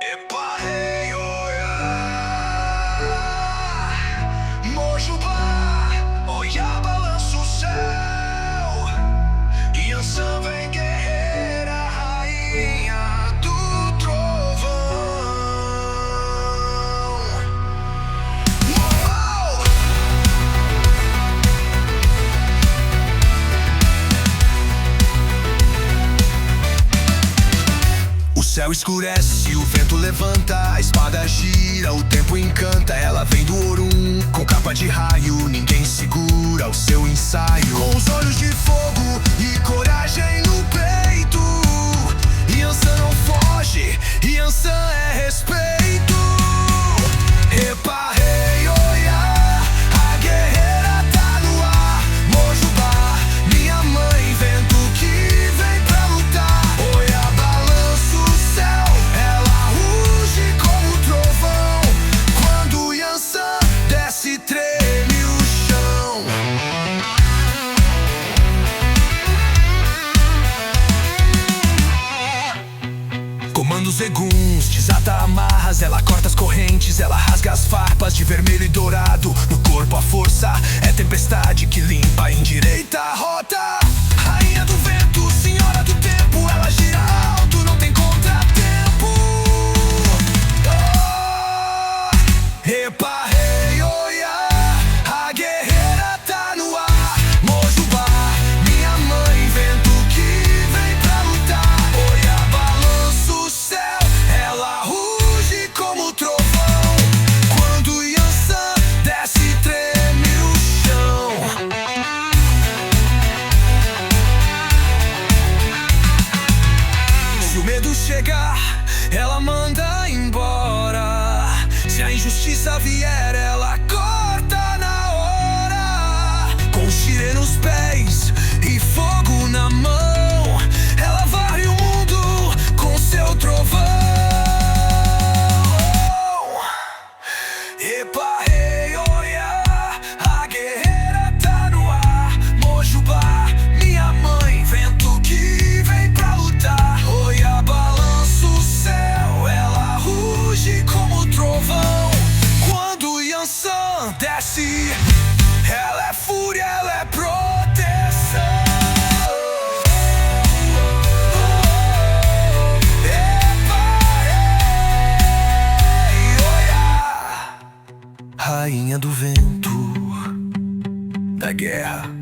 Epa, hey, oia, Mojubá, oia, balança o céu. Yansan vem guerreira, rainha do trovão. Uau! O céu escurece, o vento levanta, a espada gira, o tempo encanta. Ela vem do Orum, com capa de raio, ninguém segura o seu ensaio. Com os olhos de fogo e coragem no peito, Yansan não foge, Yansan é respeito. Epa, hey, oia, a guerreira tá no ar. Mojubá, minha mãe, vento que vem pra lutar. Oia, balança o céu, ela ruge como trovão. Quando Yansan desce, treme o chão. Comanda os legumes, desata amarras, ela corta as correntes, ela rasga as farpas de vermelho e dourado. No corpo a força é tempestade que limpa, endireita a rota. Rainha do vento, senhora do tempo, ela gira alto, não tem contratempo. Oh, epa, hey, oia, a guerreira tá no ar. Mojubá, minha mãe, vento que vem pra lutar. Oia, balança o céu, ela ruge como trovão. Quando Yansan desce, treme o chão. Se o medo chegar, ela manda embora. Se a injustiça vier, ela corta na hora. Com chile nos pés e fogo na mão, ela varre o mundo com seu trovão. Epa, hey, oia, a guerreira tá no ar. Mojubá, minha mãe, vento que vem pra lutar. Oia, balança o céu, ela ruge como trovão. Quando Yansan desce, ela é fúria, ela é proteção. Epa, hey, oia, rainha do vento, da guerra.